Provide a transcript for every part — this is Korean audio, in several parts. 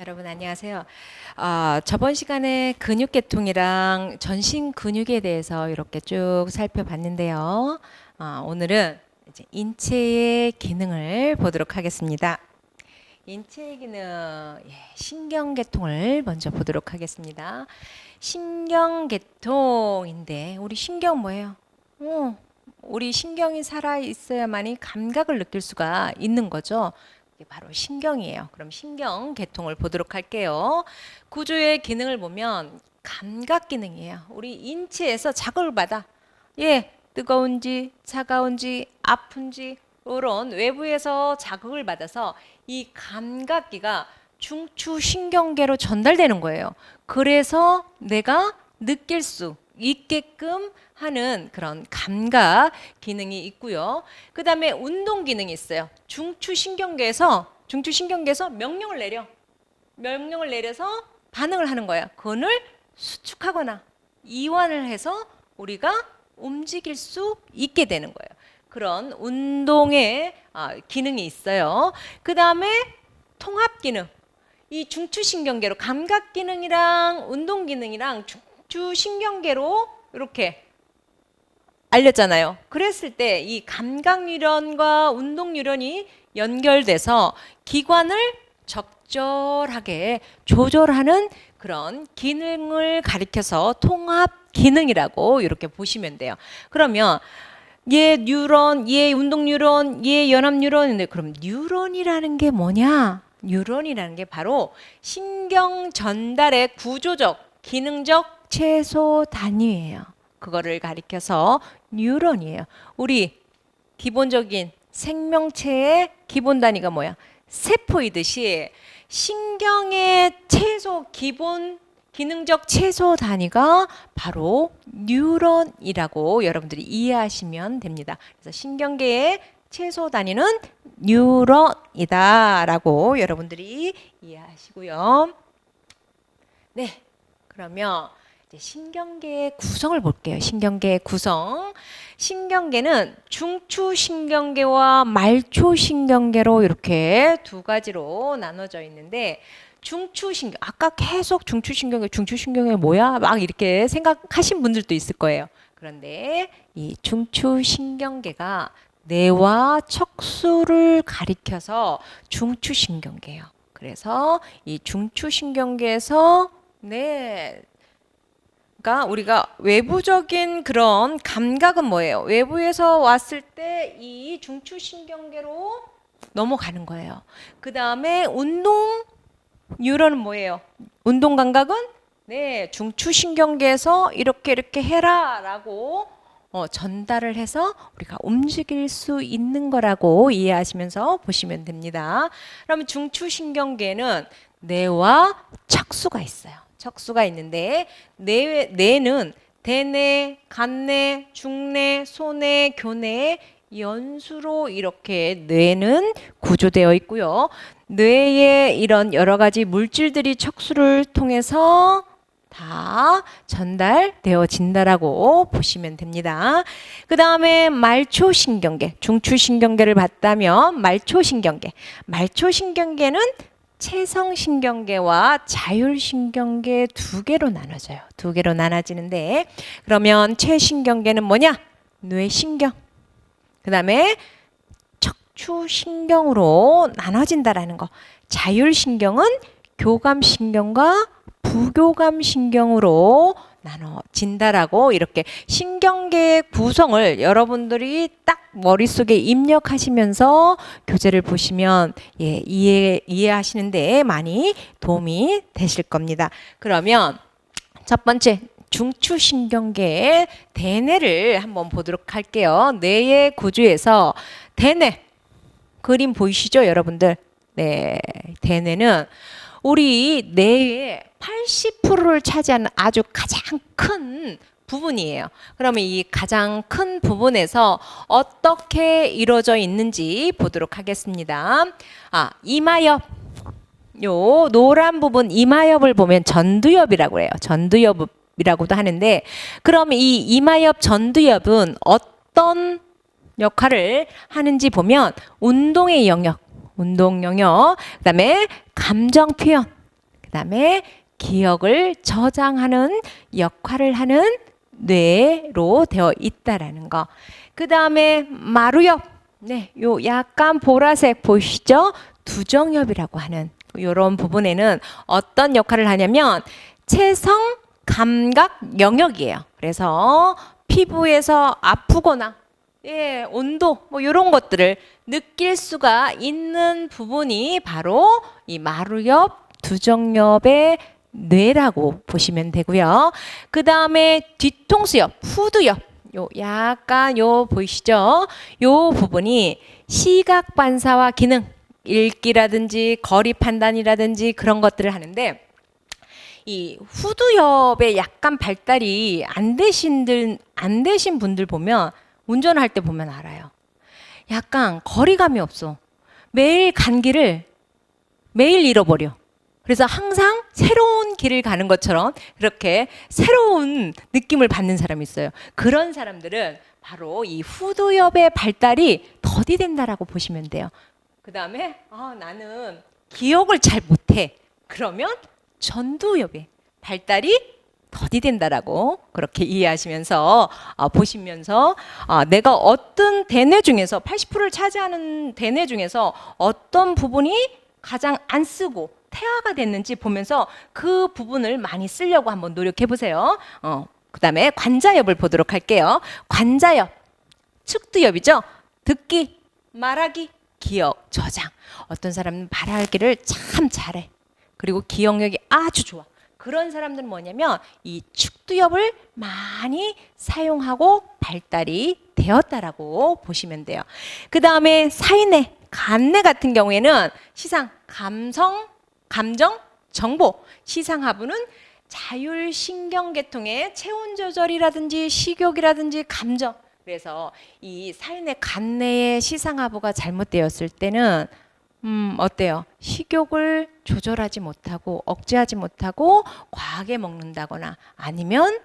여러분 안녕하세요. 저번 시간에 근육계통이랑 전신 근육에 대해서 이렇게 쭉 살펴봤는데요. 오늘은 이제 인체의 기능을 보도록 하겠습니다. 인체의 기능, 신경계통을 먼저 보도록 하겠습니다. 신경계통인데 우리 신경 뭐예요? 우리 신경이 살아 있어야만이 감각을 느낄 수가 있는 거죠. 이게 바로 신경이에요. 그럼 신경계통을 보도록 할게요. 구조의 기능을 보면 감각 기능이에요. 우리 인체에서 자극을 받아. 뜨거운지 차가운지 아픈지 이런 외부에서 자극을 받아서 이 감각기가 중추신경계로 전달되는 거예요. 그래서 내가 느낄 수 있게끔 하는 그런 감각 기능이 있고요. 그 다음에 운동 기능이 있어요. 중추신경계에서 명령을 내려서 반응을 하는 거야. 그걸 수축하거나 이완을 해서 우리가 움직일 수 있게 되는 거예요. 그런 운동의 기능이 있어요. 그 다음에 통합 기능. 이 중추신경계로 감각 기능이랑 운동 기능이랑 중추신경계로 이렇게 알렸잖아요. 그랬을 때 이 감각 뉴런과 운동 뉴런이 연결돼서 기관을 적절하게 조절하는 그런 기능을 가리켜서 통합 기능이라고 이렇게 보시면 돼요. 그러면 얘 뉴런, 얘 운동 뉴런, 얘 연합 뉴런인데 그럼 뉴런이라는 게 뭐냐? 뉴런이라는 게 바로 신경 전달의 구조적, 기능적 최소 단위예요. 그거를 가리켜서 뉴런이에요. 우리 기본적인 생명체의 기본 단위가 뭐야? 세포이듯이 신경의 최소 기본 기능적 최소 단위가 바로 뉴런이라고 여러분들이 이해하시면 됩니다. 그래서 신경계의 최소 단위는 뉴런이다라고 여러분들이 이해하시고요. 네, 그러면 이제 신경계의 구성을 볼게요. 신경계의 구성. 신경계는 중추신경계와 말초신경계로 이렇게 두 가지로 나눠져 있는데 중추신경, 아까 계속 중추신경계 뭐야? 막 이렇게 생각하신 분들도 있을 거예요. 그런데 이 중추신경계가 뇌와 척수를 가리켜서 중추신경계예요. 그래서 이 중추신경계에서 그러니까 우리가 외부적인 그런 감각은 뭐예요? 외부에서 왔을 때 이 중추신경계로 넘어가는 거예요. 그 다음에 운동 뉴런은 뭐예요? 운동 감각은 중추신경계에서 이렇게 해라라고 전달을 해서 우리가 움직일 수 있는 거라고 이해하시면서 보시면 됩니다. 그러면 중추신경계는 뇌와 척수가 있어요. 척수가 있는데 뇌는 대뇌, 간뇌, 중뇌, 소뇌, 교뇌 연수로 이렇게 뇌는 구조되어 있고요. 뇌에 이런 여러 가지 물질들이 척수를 통해서 다 전달되어진다라고 보시면 됩니다. 그 다음에 말초신경계, 중추신경계를 봤다면 말초신경계는 체성신경계와 자율신경계 두 개로 나눠져요. 두 개로 나눠지는데 그러면 체신경계는 뭐냐? 뇌신경. 그 다음에 척추신경으로 나눠진다라는 거. 자율신경은 교감신경과 부교감신경으로 나눠진다라고 이렇게 신경계의 구성을 여러분들이 딱 머릿속에 입력하시면서 교재를 보시면 이해하시는데 많이 도움이 되실 겁니다. 그러면 첫 번째 중추신경계의 대뇌를 한번 보도록 할게요. 뇌의 구조에서 대뇌 그림 보이시죠, 여러분들? 네, 대뇌는 우리 뇌의 80%를 차지하는 아주 가장 큰 부분이에요. 그러면 이 가장 큰 부분에서 어떻게 이루어져 있는지 보도록 하겠습니다. 이마엽. 요 노란 부분 이마엽을 보면 전두엽이라고 해요. 전두엽이라고도 하는데 그럼 이 이마엽 전두엽은 어떤 역할을 하는지 보면 운동의 영역, 그다음에 감정 표현, 그다음에 기억을 저장하는 역할을 하는 뇌로 되어 있다라는 거. 그다음에 마루엽. 네, 요 약간 보라색 보이시죠? 두정엽이라고 하는 이런 부분에는 어떤 역할을 하냐면 체성 감각 영역이에요. 그래서 피부에서 아프거나 온도 뭐 이런 것들을 느낄 수가 있는 부분이 바로 이 마루엽, 두정엽의 뇌라고 보시면 되고요. 그 다음에 뒤통수엽, 후두엽, 요 약간 요 보이시죠? 요 부분이 시각 반사와 기능, 읽기라든지 거리 판단이라든지 그런 것들을 하는데 이 후두엽에 약간 발달이 안 되신 분들 보면 운전할 때 보면 알아요. 약간 거리감이 없어. 매일 간 길을 매일 잃어버려. 그래서 항상 새로운 길을 가는 것처럼 그렇게 새로운 느낌을 받는 사람이 있어요. 그런 사람들은 바로 이 후두엽의 발달이 더디된다라고 보시면 돼요. 그 다음에 나는 기억을 잘 못해. 그러면 전두엽의 발달이 더디된다라고 그렇게 이해하시면서 보시면서 내가 어떤 대뇌 중에서 80%를 차지하는 대뇌 중에서 어떤 부분이 가장 안 쓰고 태화가 됐는지 보면서 그 부분을 많이 쓰려고 한번 노력해 보세요. 그 다음에 관자엽을 보도록 할게요. 관자엽, 측두엽이죠. 듣기, 말하기, 기억, 저장. 어떤 사람은 말하기를 참 잘해. 그리고 기억력이 아주 좋아. 그런 사람들은 뭐냐면 이 측두엽을 많이 사용하고 발달이 되었다라고 보시면 돼요. 그 다음에 사이뇌, 감뇌 같은 경우에는 시상, 감성, 감정, 정보. 시상하부는 자율신경계통의 체온 조절이라든지 식욕이라든지 감정. 그래서 이 사이뇌, 감뇌의 시상하부가 잘못되었을 때는 어때요? 식욕을 조절하지 못하고 억제하지 못하고 과하게 먹는다거나 아니면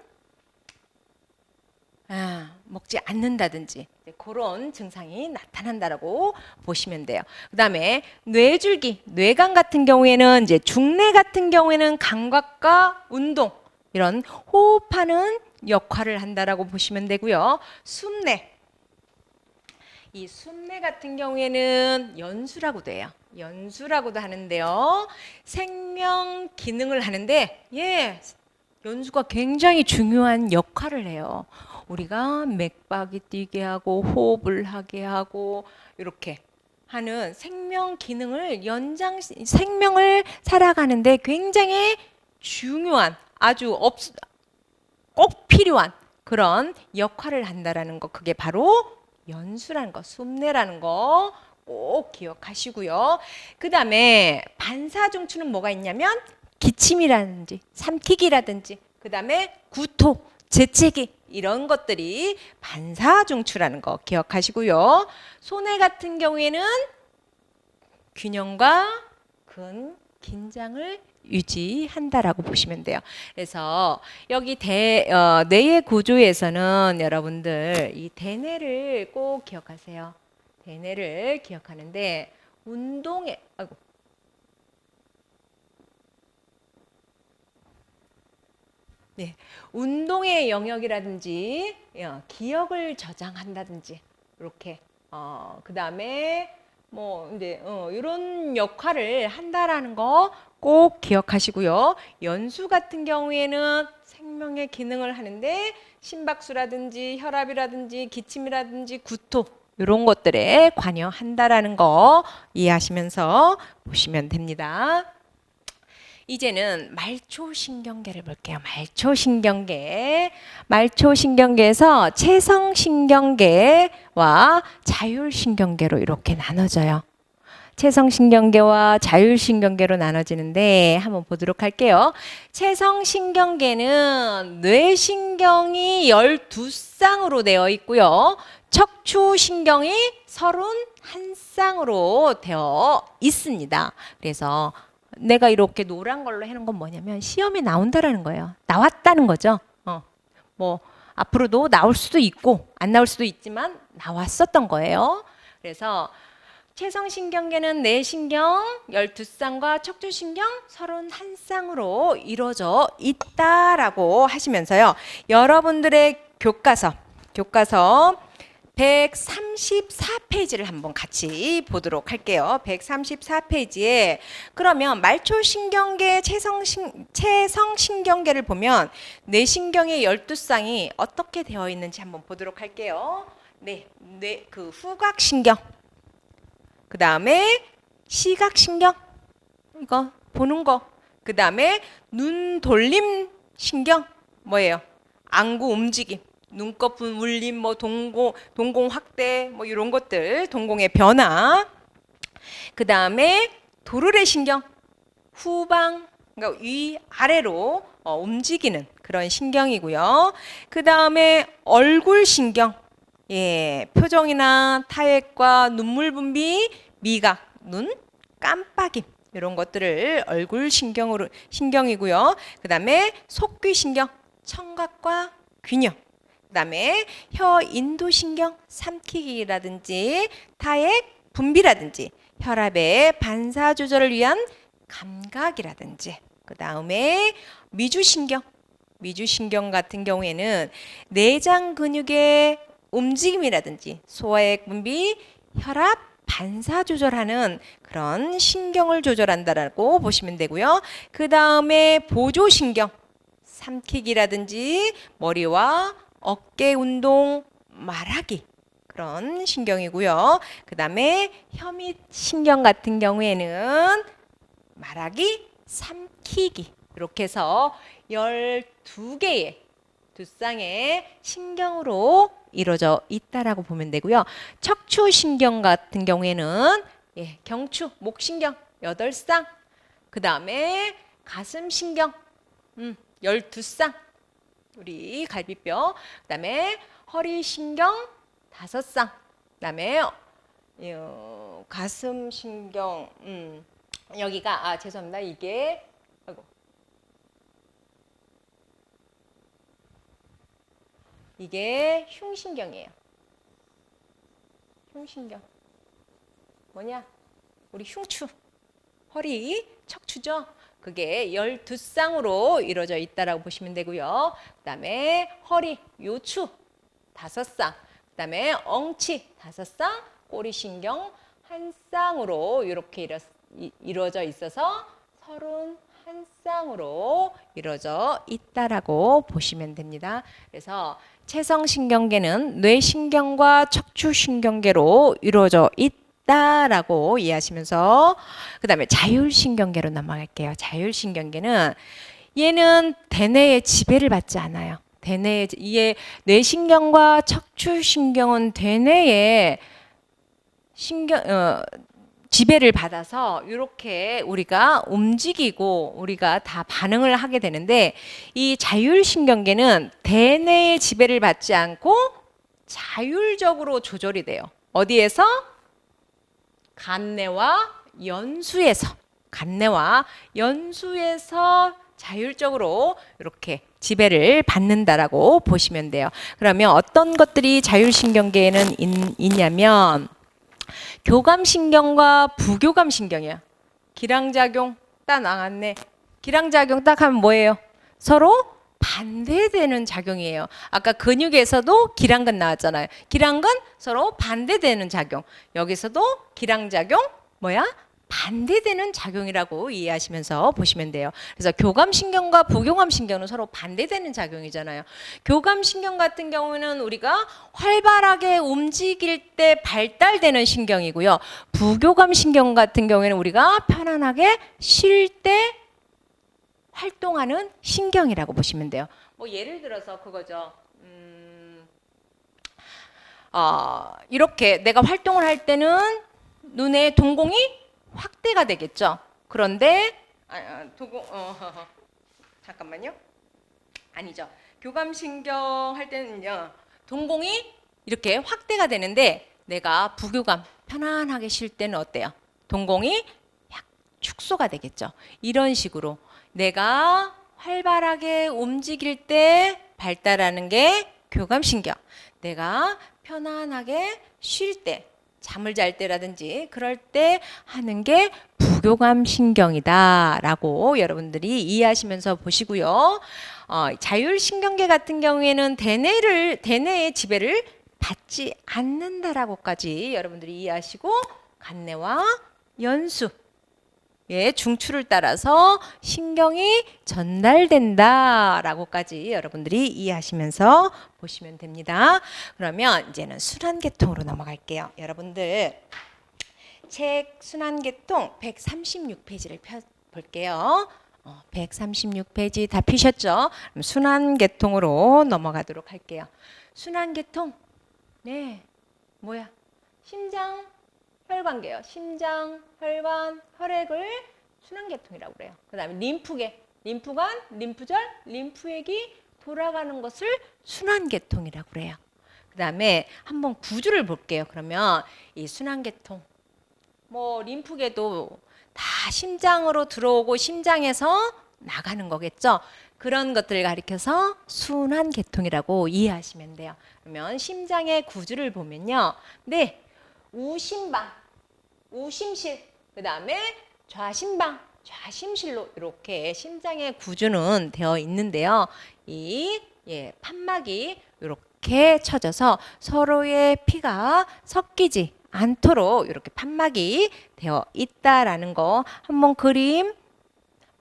먹지 않는다든지 그런 증상이 나타난다라고 보시면 돼요. 그다음에 뇌줄기, 뇌강 같은 경우에는 이제 중뇌 같은 경우에는 감각과 운동 이런 호흡하는 역할을 한다라고 보시면 되고요. 숨뇌. 이 숨뇌 같은 경우에는 연수라고도 해요. 연수라고도 하는데요. 생명 기능을 하는데 연수가 굉장히 중요한 역할을 해요. 우리가 맥박이 뛰게 하고 호흡을 하게 하고 이렇게 하는 생명 기능을 생명을 살아가는데 굉장히 중요한 아주 꼭 필요한 그런 역할을 한다라는 거 그게 바로 연수라는 거, 숨뇌라는 거 꼭 기억하시고요. 그 다음에 반사중추는 뭐가 있냐면 기침이라든지 삼키기라든지 그 다음에 구토, 재채기 이런 것들이 반사중추라는 거 기억하시고요. 소뇌 같은 경우에는 균형과 긴장을 유지한다라고 보시면 돼요. 그래서 여기 뇌의 구조에서는 여러분들 이 대뇌를 꼭 기억하세요. 대뇌를 기억하는데 운동의 영역이라든지 기억을 저장한다든지 이렇게 그 다음에 이런 역할을 한다라는 거 꼭 기억하시고요. 연수 같은 경우에는 생명의 기능을 하는데 심박수라든지 혈압이라든지 기침이라든지 구토 이런 것들에 관여한다라는 거 이해하시면서 보시면 됩니다. 이제는 말초신경계를 볼게요. 말초신경계에서 체성신경계와 자율신경계로 이렇게 나눠져요. 체성신경계와 자율신경계로 나눠지는데 한번 보도록 할게요. 체성신경계는 뇌신경이 12쌍으로 되어 있고요. 척추신경이 31쌍으로 되어 있습니다. 그래서 내가 이렇게 노란 걸로 해놓은 건 뭐냐면 시험에 나온다라는 거예요. 나왔다는 거죠. 앞으로도 나올 수도 있고 안 나올 수도 있지만 나왔었던 거예요. 그래서 체성신경계는 뇌신경 12쌍과 척추신경 31쌍으로 이루어져 있다라고 하시면서요. 여러분들의 교과서 134페이지를 한번 같이 보도록 할게요. 134페이지에 그러면 말초신경계, 체성신경계를 보면 뇌신경의 12쌍이 어떻게 되어 있는지 한번 보도록 할게요. 네, 그 후각신경, 그 다음에 시각신경, 이거 보는 거, 그 다음에 눈 돌림 신경, 뭐예요? 안구 움직임, 눈꺼풀 울림, 뭐 동공 확대, 뭐 이런 것들, 동공의 변화. 그 다음에 도르래 신경, 후방, 그러니까 위 아래로 움직이는 그런 신경이고요. 그 다음에 얼굴 신경, 예, 표정이나 타액과 눈물 분비, 미각, 눈, 깜빡임 이런 것들을 얼굴 신경이고요. 그 다음에 속귀 신경, 청각과 균형. 그 다음에 혀 인도신경, 삼키기라든지 타액 분비라든지 혈압의 반사 조절을 위한 감각이라든지 그 다음에 미주신경 같은 경우에는 내장 근육의 움직임이라든지 소화액 분비, 혈압 반사 조절하는 그런 신경을 조절한다라고 보시면 되고요. 그 다음에 보조신경, 삼키기라든지 머리와 어깨 운동, 말하기 그런 신경이고요. 그 다음에 혀밑 신경 같은 경우에는 말하기, 삼키기 이렇게 해서 12개의 두 쌍의 신경으로 이루어져 있다라고 보면 되고요. 척추신경 같은 경우에는 경추, 목신경 8쌍, 그 다음에 가슴신경 12쌍, 우리 갈비뼈, 그 다음에 허리신경 5쌍, 그 다음에 가슴신경, 여기가, 죄송합니다. 이게 흉신경이에요. 흉신경. 뭐냐? 우리 흉추, 허리, 척추죠? 그게 12쌍으로 이루어져 있다라고 보시면 되고요. 그 다음에 허리, 요추 5쌍, 그 다음에 엉치 5쌍, 꼬리신경 1쌍으로 이렇게 이루어져 있어서 31쌍으로 이루어져 있다라고 보시면 됩니다. 그래서 체성신경계는 뇌신경과 척추신경계로 이루어져 있다라고 이해하시면서 그 다음에 자율신경계로 넘어갈게요. 자율신경계는 얘는 대뇌의 지배를 받지 않아요. 이게 뇌신경과 척추신경은 대뇌의 지배를 받아서 이렇게 우리가 움직이고 우리가 다 반응을 하게 되는데 이 자율신경계는 대뇌의 지배를 받지 않고 자율적으로 조절이 돼요. 어디에서? 간내와 연수에서 자율적으로 이렇게 지배를 받는다라고 보시면 돼요. 그러면 어떤 것들이 자율신경계에는 있냐면 교감신경과 부교감신경이야. 기량작용 딱 나왔네. 기량작용 딱 하면 뭐예요? 서로 반대되는 작용이에요. 아까 근육에서도 기량근 나왔잖아요. 기량근 서로 반대되는 작용. 여기서도 기량작용 뭐야? 반대되는 작용이라고 이해하시면서 보시면 돼요. 그래서 교감신경과 부교감신경은 서로 반대되는 작용이잖아요. 교감신경 같은 경우는 우리가 활발하게 움직일 때 발달되는 신경이고요. 부교감신경 같은 경우에는 우리가 편안하게 쉴 때 활동하는 신경이라고 보시면 돼요. 뭐 예를 들어서 그거죠. 이렇게 내가 활동을 할 때는 눈의 동공이 확대가 되겠죠. 그런데 잠깐만요. 아니죠. 교감신경 할 때는요. 동공이 이렇게 확대가 되는데 내가 부교감 편안하게 쉴 때는 어때요? 동공이 약 축소가 되겠죠. 이런 식으로 내가 활발하게 움직일 때 발달하는 게 교감신경. 내가 편안하게 쉴 때 잠을 잘 때라든지 그럴 때 하는 게 부교감 신경이다라고 여러분들이 이해하시면서 보시고요. 자율신경계 같은 경우에는 대뇌의 지배를 받지 않는다라고까지 여러분들이 이해하시고 간내와 연수 예, 중추를 따라서 신경이 전달된다라고까지 여러분들이 이해하시면서 보시면 됩니다. 그러면 이제는 순환계통으로 넘어갈게요. 여러분들 책 순환계통 136페이지를 펴볼게요. 136페이지 다 피셨죠? 그럼 순환계통으로 넘어가도록 할게요. 순환계통 네, 뭐야? 심장, 혈관계요. 심장, 혈관, 혈액을 순환계통이라고 그래요. 그 다음에 림프계, 림프관, 림프절, 림프액이 돌아가는 것을 순환계통이라고 그래요. 그 다음에 한번 구조를 볼게요. 그러면 이 순환계통, 뭐 림프계도 다 심장으로 들어오고 심장에서 나가는 거겠죠. 그런 것들을 가리켜서 순환계통이라고 이해하시면 돼요. 그러면 심장의 구조를 보면요. 네, 우심방, 우심실, 그 다음에 좌심방, 좌심실로 이렇게 심장의 구조는 되어 있는데요. 이 판막이 이렇게 쳐져서 서로의 피가 섞이지 않도록 이렇게 판막이 되어 있다라는 거 한번 그림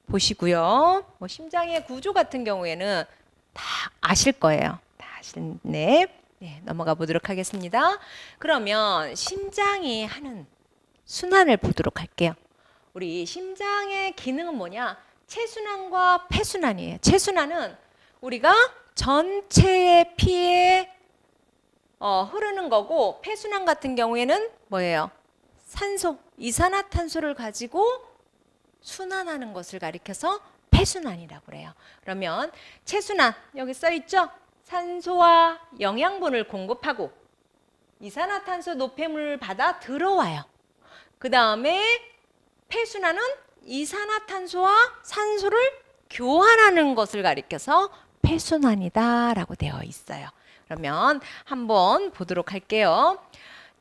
보시고요. 뭐 심장의 구조 같은 경우에는 다 아실 거예요. 다 아시네. 네, 넘어가 보도록 하겠습니다. 그러면 심장이 하는 순환을 보도록 할게요. 우리 심장의 기능은 뭐냐? 체순환과 폐순환이에요. 체순환은 우리가 전체의 피에 흐르는 거고, 폐순환 같은 경우에는 뭐예요? 산소, 이산화탄소를 가지고 순환하는 것을 가리켜서 폐순환이라고 그래요. 그러면 체순환 여기 써 있죠? 산소와 영양분을 공급하고 이산화탄소 노폐물을 받아 들어와요. 그 다음에 폐순환은 이산화탄소와 산소를 교환하는 것을 가리켜서 폐순환이다라고 되어 있어요. 그러면 한번 보도록 할게요.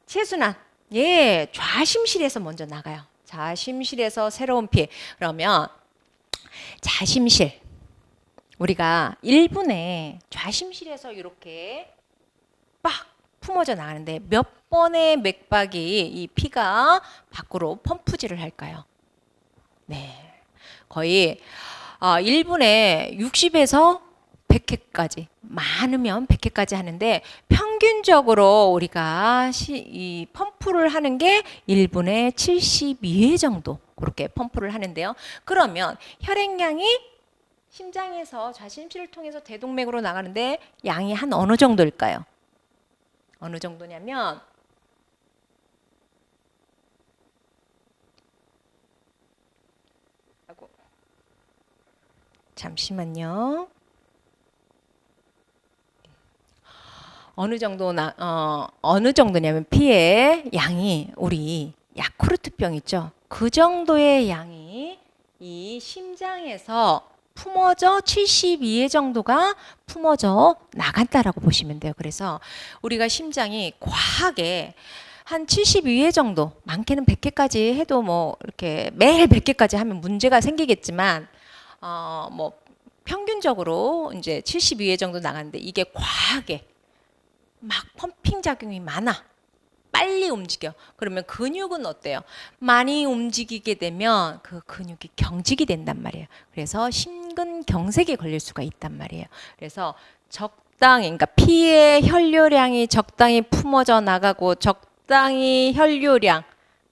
체순환, 예, 좌심실에서 먼저 나가요. 좌심실에서 새로운 피. 그러면 좌심실, 우리가 1분에 좌심실에서 이렇게 빡 품어져 나가는데 몇 번의 맥박이 이 피가 밖으로 펌프질을 할까요? 네, 거의 1분에 60에서 100회까지, 많으면 100회까지 하는데 평균적으로 우리가 이 펌프를 하는 게 1분에 72회 정도 그렇게 펌프를 하는데요. 그러면 혈액량이 심장에서 좌심실을 통해서 대동맥으로 나가는데 양이 한 어느 정도일까요? 어느 정도냐면 잠시만요. 어느 정도냐면 피의 양이 우리 야쿠르트병 있죠? 그 정도의 양이 이 심장에서 품어져 72회 정도가 품어져 나간다라고 보시면 돼요. 그래서 우리가 심장이 과하게 한 72회 정도, 많게는 100회까지 해도 뭐 이렇게 매일 100회까지 하면 문제가 생기겠지만 뭐 평균적으로 이제 72회 정도 나가는데 이게 과하게 막 펌핑 작용이 많아. 빨리 움직여. 그러면 근육은 어때요? 많이 움직이게 되면 그 근육이 경직이 된단 말이에요. 그래서 심근경색에 걸릴 수가 있단 말이에요. 그래서 적당히, 그러니까 피의 혈류량이 적당히 품어져 나가고 적당히 혈류량,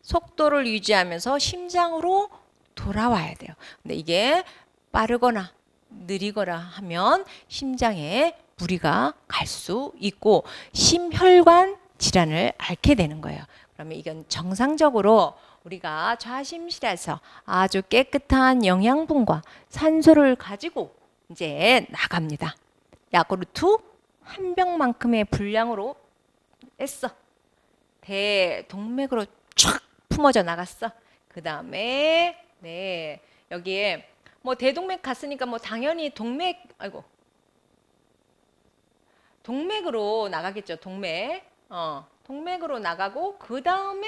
속도를 유지하면서 심장으로 돌아와야 돼요. 근데 이게 빠르거나 느리거나 하면 심장에 무리가 갈 수 있고 심혈관 질환을 앓게 되는 거예요. 그러면 이건 정상적으로 우리가 좌심실에서 아주 깨끗한 영양분과 산소를 가지고 이제 나갑니다. 야구르트 한 병만큼의 분량으로 했어. 대동맥으로 촥 품어져 나갔어. 그 다음에 네, 여기에 뭐 대동맥 갔으니까 뭐 당연히 동맥으로 나가겠죠. 동맥. 동맥으로 나가고 그 다음에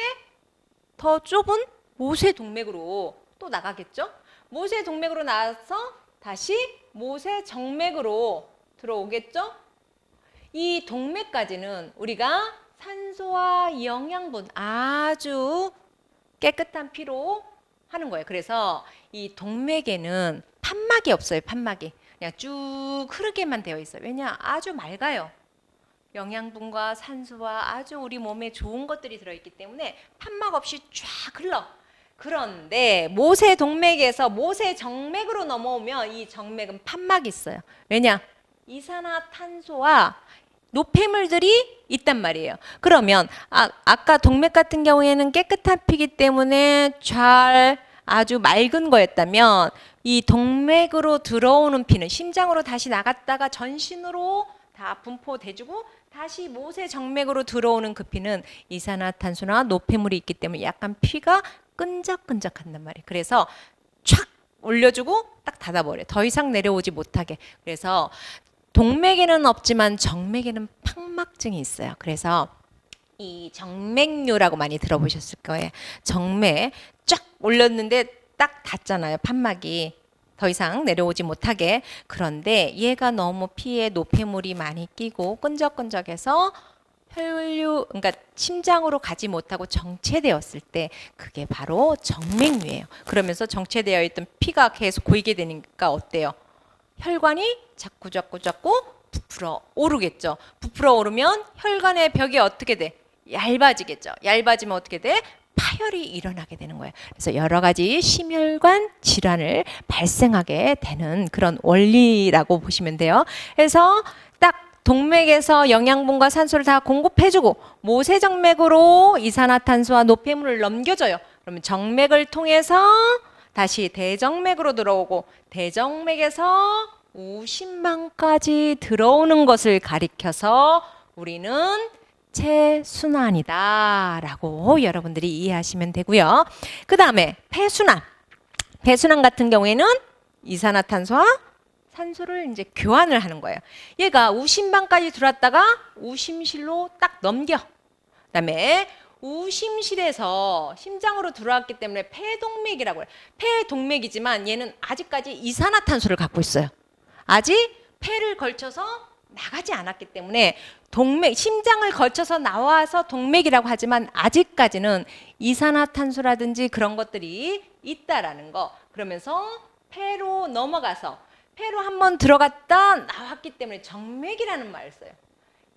더 좁은 모세동맥으로 또 나가겠죠. 모세동맥으로 나와서 다시 모세정맥으로 들어오겠죠. 이 동맥까지는 우리가 산소와 영양분 아주 깨끗한 피로 하는 거예요. 그래서 이 동맥에는 판막이 없어요. 판막이 그냥 쭉 흐르게만 되어 있어요. 왜냐? 아주 맑아요. 영양분과 산소와 아주 우리 몸에 좋은 것들이 들어있기 때문에 판막 없이 쫙 흘러. 그런데 모세동맥에서 모세정맥으로 넘어오면 이 정맥은 판막이 있어요. 왜냐? 이산화탄소와 노폐물들이 있단 말이에요. 그러면 아까 동맥 같은 경우에는 깨끗한 피기 때문에 잘 아주 맑은 거였다면 이 동맥으로 들어오는 피는 심장으로 다시 나갔다가 전신으로 다 분포돼주고 다시 모세정맥으로 들어오는 그 피는 이산화탄소나 노폐물이 있기 때문에 약간 피가 끈적끈적한단 말이에요. 그래서 촥 올려주고 딱 닫아버려요. 더 이상 내려오지 못하게. 그래서 동맥에는 없지만 정맥에는 판막증이 있어요. 그래서 이 정맥류라고 많이 들어보셨을 거예요. 정맥 쫙 올렸는데 딱 닿잖아요. 판막이. 더 이상 내려오지 못하게. 그런데 얘가 너무 피에 노폐물이 많이 끼고 끈적끈적해서 혈류, 그러니까 심장으로 가지 못하고 정체되었을 때 그게 바로 정맥류예요. 그러면서 정체되어 있던 피가 계속 고이게 되니까 어때요? 혈관이 자꾸 부풀어 오르겠죠. 부풀어 오르면 혈관의 벽이 어떻게 돼? 얇아지겠죠. 얇아지면 어떻게 돼? 파열이 일어나게 되는 거예요. 그래서 여러 가지 심혈관 질환을 발생하게 되는 그런 원리라고 보시면 돼요. 그래서 딱 동맥에서 영양분과 산소를 다 공급해주고 모세정맥으로 이산화탄소와 노폐물을 넘겨줘요. 그러면 정맥을 통해서 다시 대정맥으로 들어오고 대정맥에서 우심방까지 들어오는 것을 가리켜서 우리는 체순환이다 라고 여러분들이 이해하시면 되고요. 그 다음에 폐순환. 폐순환 같은 경우에는 이산화탄소와 산소를 이제 교환을 하는 거예요. 얘가 우심방까지 들어왔다가 우심실로 딱 넘겨. 그 다음에 우심실에서 심장으로 들어왔기 때문에 폐동맥이라고 해요. 폐동맥이지만 얘는 아직까지 이산화탄소를 갖고 있어요. 아직 폐를 걸쳐서 나가지 않았기 때문에 동맥, 심장을 거쳐서 나와서 동맥이라고 하지만 아직까지는 이산화탄소라든지 그런 것들이 있다라는 거. 그러면서 폐로 넘어가서 폐로 한번 들어갔다 나왔기 때문에 정맥이라는 말을 써요.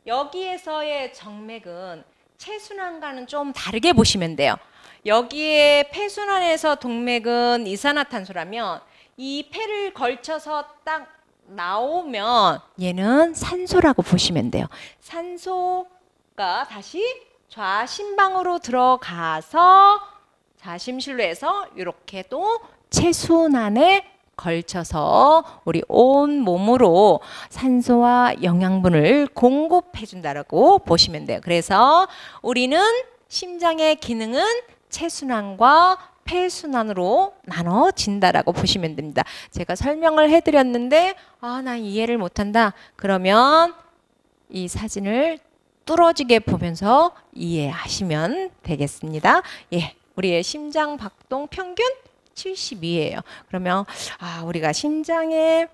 여기에서의 정맥은 체순환과는 좀 다르게 보시면 돼요. 여기에 폐순환에서 동맥은 이산화탄소라면 이 폐를 걸쳐서 딱 나오면 얘는 산소라고 보시면 돼요. 산소가 다시 좌심방으로 들어가서 좌심실로 해서 이렇게 또 체순환에 걸쳐서 우리 온 몸으로 산소와 영양분을 공급해 준다라고 보시면 돼요. 그래서 우리는 심장의 기능은 체순환과 폐순환으로 나눠진다라고 보시면 됩니다. 제가 설명을 해드렸는데 나 이해를 못한다. 그러면 이 사진을 뚫어지게 보면서 이해하시면 되겠습니다. 예, 우리의 심장 박동 평균 72예요. 그러면 우리가 심장의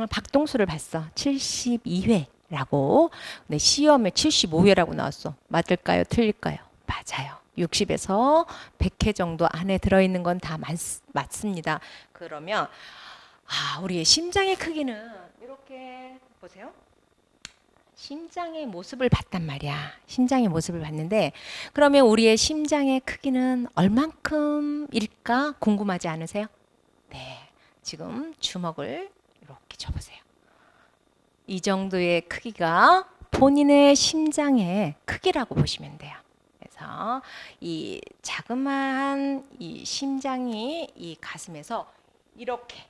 박동수를 봤어. 72회라고. 근데 시험에 75회라고 나왔어. 맞을까요? 틀릴까요? 맞아요. 60에서 100회 정도 안에 들어있는 건 다 맞습니다. 그러면 우리의 심장의 크기는 이렇게 보세요. 심장의 모습을 봤단 말이야. 심장의 모습을 봤는데 그러면 우리의 심장의 크기는 얼만큼일까 궁금하지 않으세요? 네, 지금 주먹을 이렇게 줘보세요. 이 정도의 크기가 본인의 심장의 크기라고 보시면 돼요. 그래서 이 자그마한 이 심장이 이 가슴에서 이렇게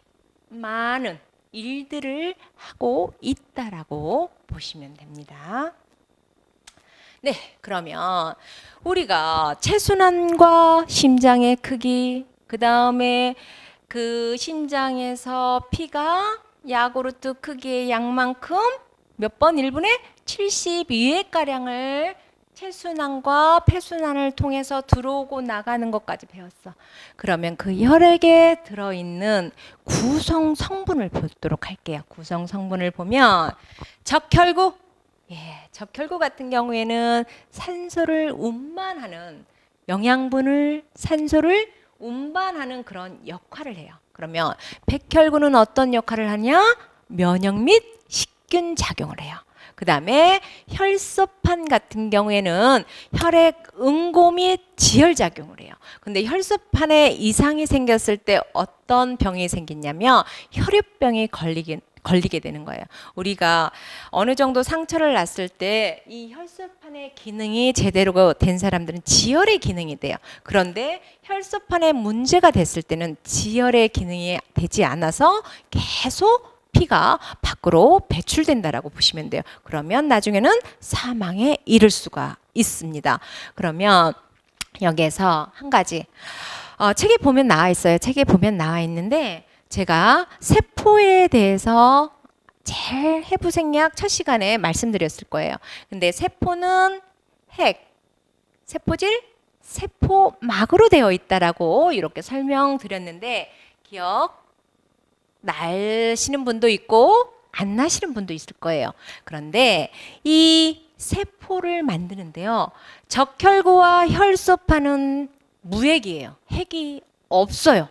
많은 일들을 하고 있다라고 보시면 됩니다. 네, 그러면 우리가 체순환과 심장의 크기, 그 다음에 그 심장에서 피가 야구르트 크기의 양만큼 몇 번 1분에 72회가량을 체순환과 폐순환을 통해서 들어오고 나가는 것까지 배웠어. 그러면 그 혈액에 들어있는 구성 성분을 보도록 할게요. 구성 성분을 보면 적혈구, 적혈구 같은 경우에는 산소를 운반하는 산소를 운반하는 그런 역할을 해요. 그러면 백혈구는 어떤 역할을 하냐? 면역 및 식균 작용을 해요. 그 다음에 혈소판 같은 경우에는 혈액 응고 및 지혈 작용을 해요. 근데 혈소판에 이상이 생겼을 때 어떤 병이 생기냐면 혈유병이 걸리게 되는 거예요. 우리가 어느 정도 상처를 났을 때 이 혈소판의 기능이 제대로 된 사람들은 지혈의 기능이 돼요. 그런데 혈소판에 문제가 됐을 때는 지혈의 기능이 되지 않아서 계속 피가 밖으로 배출된다라고 보시면 돼요. 그러면 나중에는 사망에 이를 수가 있습니다. 그러면 여기에서 한 가지 책에 보면 나와 있어요. 책에 보면 나와 있는데 제가 세포에 대해서 제일 해부생약 첫 시간에 말씀드렸을 거예요. 근데 세포는 세포질, 세포막으로 되어 있다라고 이렇게 설명드렸는데 기억 나시는 분도 있고 안 나시는 분도 있을 거예요. 그런데 이 세포를 만드는데요. 적혈구와 혈소판은 무핵이에요. 핵이 없어요.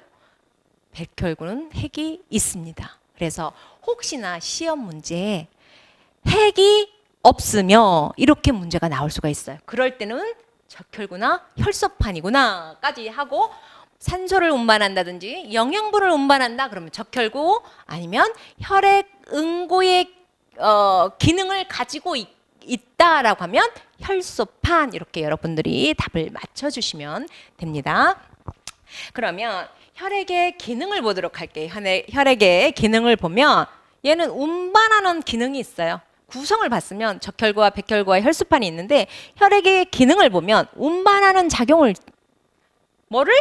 백혈구는 핵이 있습니다. 그래서 혹시나 시험 문제에 핵이 없으며 이렇게 문제가 나올 수가 있어요. 그럴 때는 적혈구나 혈소판이구나까지 하고 산소를 운반한다든지 영양분을 운반한다 그러면 적혈구 아니면 혈액 응고의 기능을 가지고 있다라고 하면 혈소판 이렇게 여러분들이 답을 맞춰주시면 됩니다. 그러면 혈액의 기능을 보도록 할게요. 혈액의 기능을 보면 얘는 운반하는 기능이 있어요. 구성을 봤으면 적혈구와 백혈구와 혈소판이 있는데 혈액의 기능을 보면 운반하는 작용을 뭐를?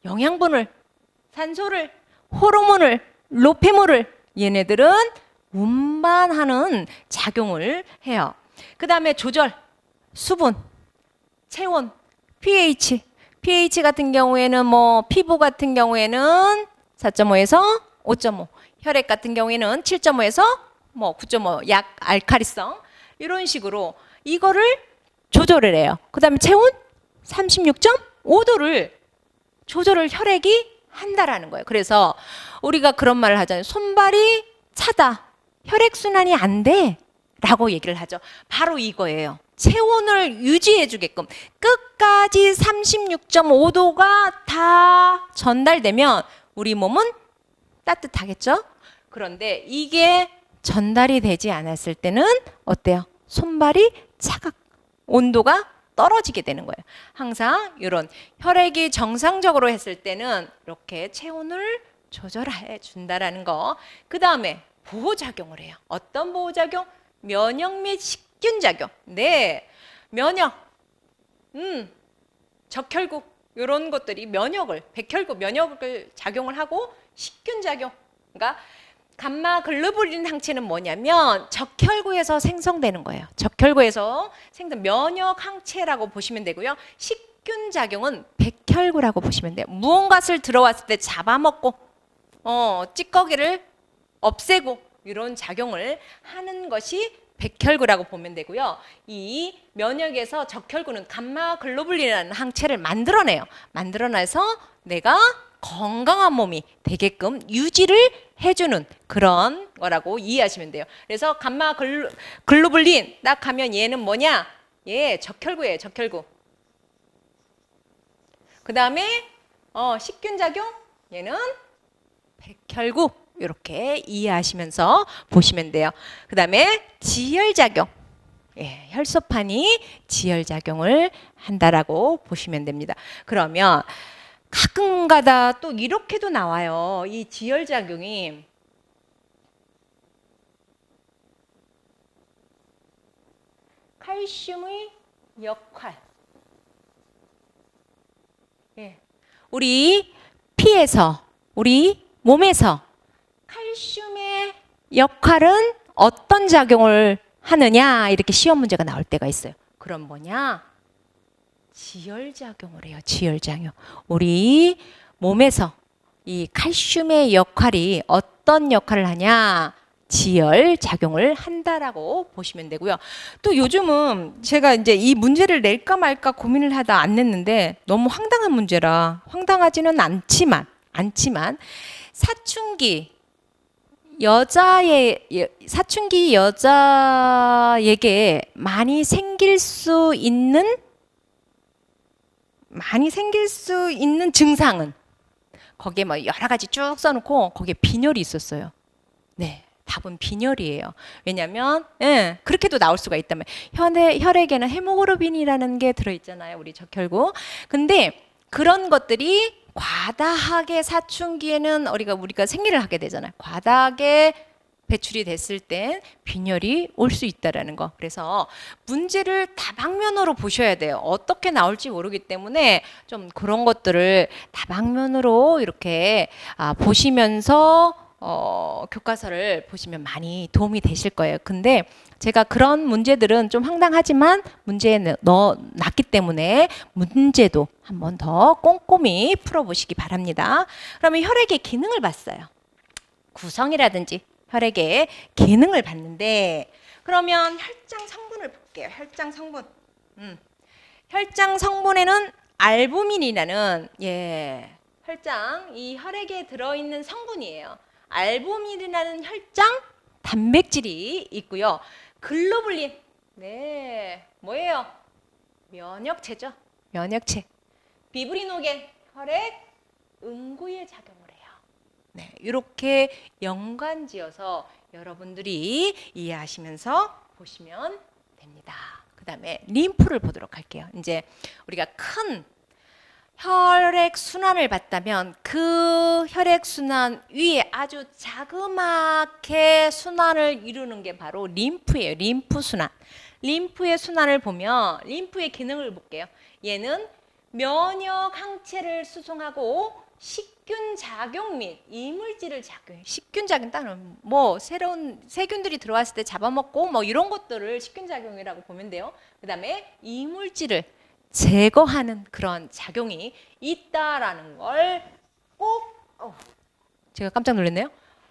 영양분을, 산소를, 호르몬을, 노폐물을 얘네들은 운반하는 작용을 해요. 그 다음에 조절, 수분, 체온, pH 같은 경우에는 피부 같은 경우에는 4.5에서 5.5, 혈액 같은 경우에는 7.5에서 9.5, 약 알칼리성 이런 식으로 이거를 조절을 해요. 그 다음에 체온 36.5도를 조절을 혈액이 한다라는 거예요. 그래서 우리가 그런 말을 하잖아요. 손발이 차다. 혈액순환이 안 돼. 라고 얘기를 하죠. 바로 이거예요. 체온을 유지해 주게끔 끝까지 36.5도가 다 전달되면 우리 몸은 따뜻하겠죠? 그런데 이게 전달이 되지 않았을 때는 어때요? 손발이 온도가 떨어지게 되는 거예요. 항상 이런 혈액이 정상적으로 했을 때는 이렇게 체온을 조절해 준다라는 거. 그 다음에 보호작용을 해요. 어떤 보호작용? 면역 및 식균작용. 네, 면역, 적혈구 이런 것들이 백혈구 면역을 작용을 하고 식균작용. 그러니까 감마글로불린 항체는 뭐냐면 적혈구에서 생성되는 거예요. 적혈구에서 면역 항체라고 보시면 되고요. 식균 작용은 백혈구라고 보시면 돼요. 무언가를 들어왔을 때 잡아먹고 찌꺼기를 없애고 이런 작용을 하는 것이 백혈구라고 보면 되고요. 이 면역에서 적혈구는 감마글로불린이라는 항체를 만들어내서 내가 건강한 몸이 되게끔 유지를 해주는 그런 거라고 이해하시면 돼요. 그래서 감마글로불린 딱 하면 얘는 뭐냐? 얘 적혈구예요. 적혈구. 그 다음에 식균작용 얘는 백혈구 이렇게 이해하시면서 보시면 돼요. 그 다음에 지혈작용. 혈소판이 지혈작용을 한다라고 보시면 됩니다. 그러면 가끔가다 또 이렇게도 나와요. 이 지혈작용이 칼슘의 역할. 우리 피에서, 우리 몸에서 칼슘의 역할은 어떤 작용을 하느냐 이렇게 시험 문제가 나올 때가 있어요. 그럼 뭐냐? 지혈작용을 해요. 지혈작용. 우리 몸에서 이 칼슘의 역할이 어떤 역할을 하냐? 지혈작용을 한다라고 보시면 되고요. 또 요즘은 제가 이제 이 문제를 낼까 말까 고민을 하다 안 냈는데 너무 황당한 문제라 황당하지는 않지만 사춘기 사춘기 여자에게 많이 생길 수 있는 증상은 거기에 뭐 여러 가지 쭉 써놓고 거기에 빈혈이 있었어요. 네, 답은 빈혈이에요. 왜냐하면 그렇게도 나올 수가 있다면 혈액에는 헤모글로빈이라는 게 들어있잖아요. 우리 적혈구. 근데 그런 것들이 과다하게 사춘기에는 우리가 생리를 하게 되잖아요. 과다하게 배출이 됐을 땐 빈혈이 올 수 있다라는 거. 그래서 문제를 다방면으로 보셔야 돼요. 어떻게 나올지 모르기 때문에 좀 그런 것들을 다방면으로 이렇게 보시면서 교과서를 보시면 많이 도움이 되실 거예요. 근데 제가 그런 문제들은 좀 황당하지만 문제에 넣어놨기 때문에 문제도 한 번 더 꼼꼼히 풀어보시기 바랍니다. 그러면 혈액의 기능을 봤어요. 구성이라든지 혈액의 기능을 봤는데 그러면 혈장 성분을 볼게요. 혈장 성분. 혈장 성분에는 알부민이라는 이 혈액에 들어있는 성분이에요. 알부민이라는 혈장 단백질이 있고요. 글로불린. 네, 뭐예요? 면역체죠. 면역체. 비브리노겐 혈액 응고에 작용을 해요. 네, 이렇게 연관지어서 여러분들이 이해하시면서 보시면 됩니다. 그 다음에 림프를 보도록 할게요. 이제 우리가 큰 혈액 순환을 봤다면 그 혈액 순환 위에 아주 자그맣게 순환을 이루는 게 바로 림프예요. 림프 순환. 림프의 순환을 보면 림프의 기능을 볼게요. 얘는 면역 항체를 수송하고 식균 작용 및 이물질을 작용해. 식균 작용 따는 뭐 새로운 세균들이 들어왔을 때 잡아먹고 뭐 이런 것들을 식균 작용이라고 보면 돼요. 그다음에 이물질을 제거하는 그런 작용이 있다라는 걸 꼭 제가 깜짝 놀랐네요.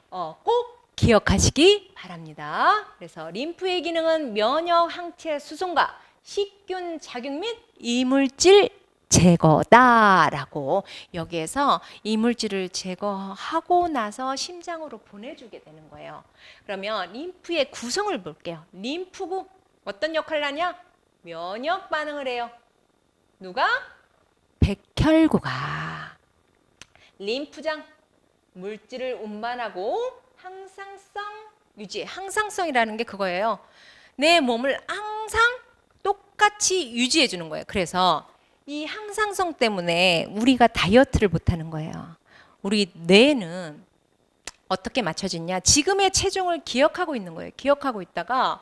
꼭 기억하시기 바랍니다. 그래서 림프의 기능은 면역 항체 수송과 식균 작용 및 이물질 제거다라고 여기에서 이물질을 제거하고 나서 심장으로 보내주게 되는 거예요. 그러면 림프의 구성을 볼게요. 림프구 어떤 역할을 하냐? 면역 반응을 해요. 누가? 백혈구가. 림프장 물질을 운반하고 항상성 유지. 항상성이라는 게 그거예요. 내 몸을 항상 똑같이 유지해 주는 거예요. 그래서 이 항상성 때문에 우리가 다이어트를 못하는 거예요. 우리 뇌는 어떻게 맞춰지냐? 지금의 체중을 기억하고 있는 거예요. 기억하고 있다가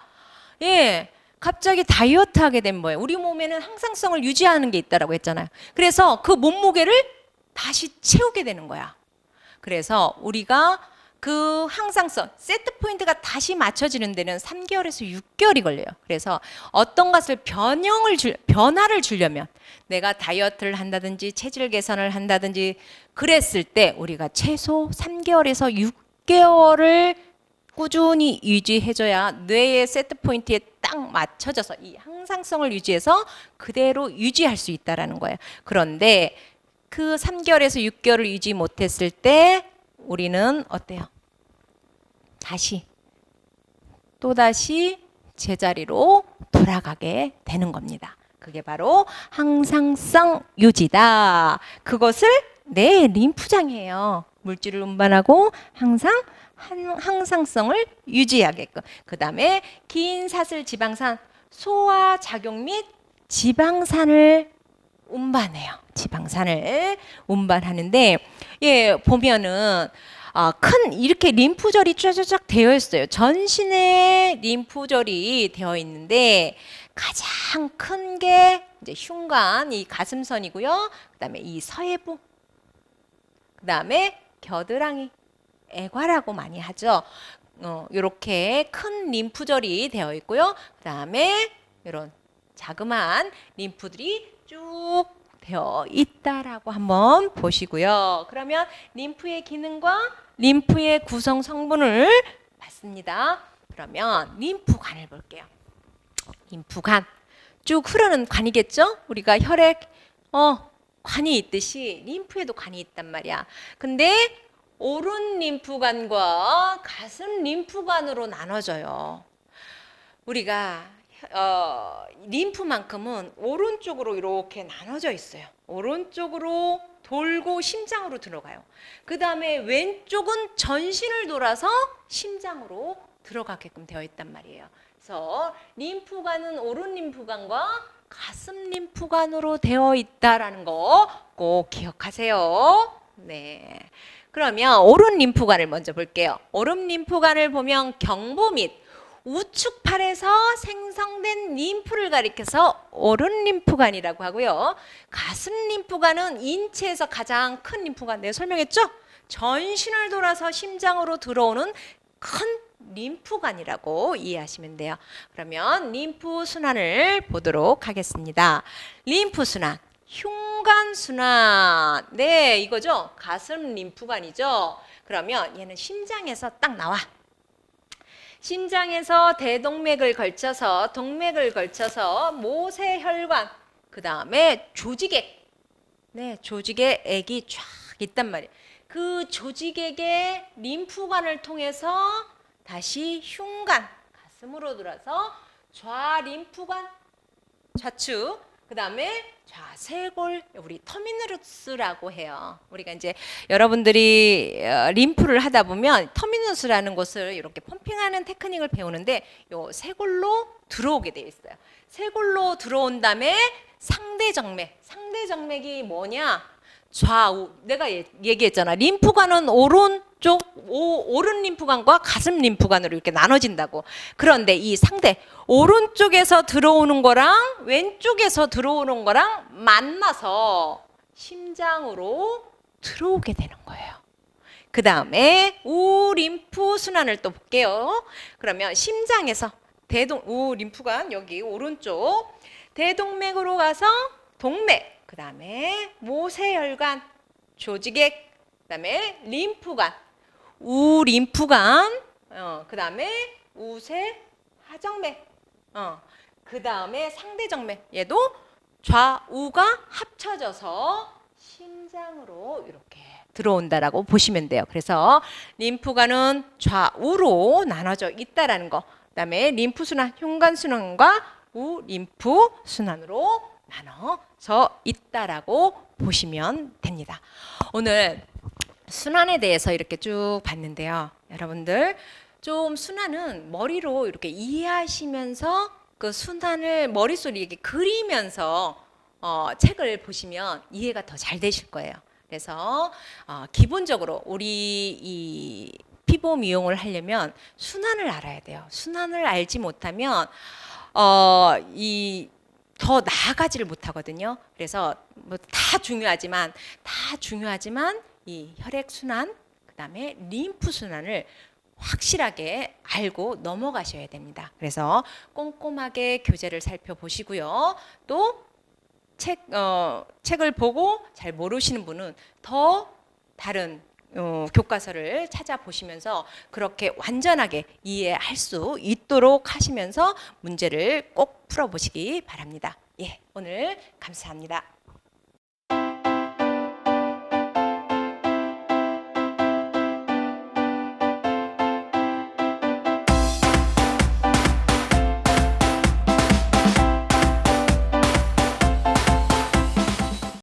갑자기 다이어트 하게 된 거예요. 우리 몸에는 항상성을 유지하는 게 있다라고 했잖아요. 그래서 그 몸무게를 다시 채우게 되는 거야. 그래서 우리가 그 항상성, 세트 포인트가 다시 맞춰지는 데는 3개월에서 6개월이 걸려요. 그래서 어떤 것을 변화를 주려면 내가 다이어트를 한다든지 체질 개선을 한다든지 그랬을 때 우리가 최소 3개월에서 6개월을 꾸준히 유지해줘야 뇌의 세트 포인트에 딱 맞춰져서 이 항상성을 유지해서 그대로 유지할 수 있다는 거예요. 그런데 그 3개월에서 6개월을 유지 못했을 때 우리는 어때요? 또다시 제자리로 돌아가게 되는 겁니다. 그게 바로 항상성 유지다. 그것을 내 림프장이에요. 물질을 운반하고 항상 항상성을 유지하게끔. 그 다음에 긴 사슬 지방산 소화 작용 및 지방산을 운반해요. 지방산을 운반하는데 보면은 큰 이렇게 림프절이 쫙쫙 되어 있어요. 전신에 림프절이 되어 있는데 가장 큰 게 이제 흉관, 이 가슴선이고요. 그다음에 이 서해부, 그다음에 겨드랑이, 애과라고 많이 하죠. 이렇게 큰 림프절이 되어 있고요. 그다음에 이런 자그마한 림프들이 쭉 되어 있다라고 한번 보시고요. 그러면 림프의 기능과 림프의 구성 성분을 봤습니다. 그러면 림프관을 볼게요. 림프관. 쭉 흐르는 관이겠죠? 우리가 혈액 관이 있듯이 림프에도 관이 있단 말이야. 근데 오른 림프관과 가슴 림프관으로 나눠져요. 우리가 림프만큼은 오른쪽으로 이렇게 나눠져 있어요. 오른쪽으로 돌고 심장으로 들어가요. 그 다음에 왼쪽은 전신을 돌아서 심장으로 들어가게끔 되어 있단 말이에요. 그래서 림프관은 오른 림프관과 가슴 림프관으로 되어 있다라는 거 꼭 기억하세요. 네. 그러면 오른 림프관을 먼저 볼게요. 오른 림프관을 보면 경부 및 우측팔에서 생성된 림프를 가리켜서 오른 림프관이라고 하고요. 가슴 림프관은 인체에서 가장 큰 림프관, 내가 설명했죠? 전신을 돌아서 심장으로 들어오는 큰 림프관이라고 이해하시면 돼요. 그러면 림프 순환을 보도록 하겠습니다. 림프 순환, 흉관 순환. 네, 이거죠. 가슴 림프관이죠. 그러면 얘는 심장에서 딱 나와. 심장에서 대동맥을 걸쳐서 동맥을 걸쳐서 모세혈관, 그 다음에 조직액. 네, 조직액이 쫙 있단 말이에요. 그 조직액의 림프관을 통해서 다시 흉관, 가슴으로 들어서 좌림프관, 좌측, 그 다음에 좌쇄골, 우리 터미누스라고 해요. 우리가 이제 여러분들이 림프를 하다 보면 터미누스라는 곳을 이렇게 펌핑하는 테크닉을 배우는데 요 쇄골로 들어오게 돼 있어요. 쇄골로 들어온 다음에 상대정맥, 상대정맥이 뭐냐? 좌우, 내가 얘기했잖아. 림프관은 오른쪽, 오른 림프관과 가슴 림프관으로 이렇게 나눠진다고. 그런데 이 상대, 오른쪽에서 들어오는 거랑 왼쪽에서 들어오는 거랑 만나서 심장으로 들어오게 되는 거예요. 그 다음에 우림프 순환을 또 볼게요. 그러면 심장에서 우림프관, 여기 오른쪽, 대동맥으로 가서 동맥, 그 다음에 모세혈관, 조직액, 그 다음에 림프관, 우림프관, 그 다음에 우세하정맥, 그 다음에 상대정맥, 얘도 좌우가 합쳐져서 심장으로 이렇게 들어온다라고 보시면 돼요. 그래서 림프관은 좌우로 나눠져 있다라는 거. 그 다음에 림프순환, 흉관순환과 우림프순환으로 나눠져 있다라고 보시면 됩니다. 오늘 순환에 대해서 이렇게 쭉 봤는데요. 여러분들 좀 순환은 머리로 이렇게 이해하시면서 그 순환을 머릿속에 이렇게 그리면서 책을 보시면 이해가 더 잘 되실 거예요. 그래서 기본적으로 우리 이 피부 미용을 하려면 순환을 알아야 돼요. 순환을 알지 못하면 더 나아가지를 못하거든요. 그래서 뭐 다 중요하지만 이 혈액 순환, 그다음에 림프 순환을 확실하게 알고 넘어가셔야 됩니다. 그래서 꼼꼼하게 교재를 살펴보시고요. 또 책을 보고 잘 모르시는 분은 더 다른 교과서를 찾아보시면서 그렇게 완전하게 이해할 수 있도록 하시면서 문제를 꼭 풀어보시기 바랍니다. 예, 오늘 감사합니다.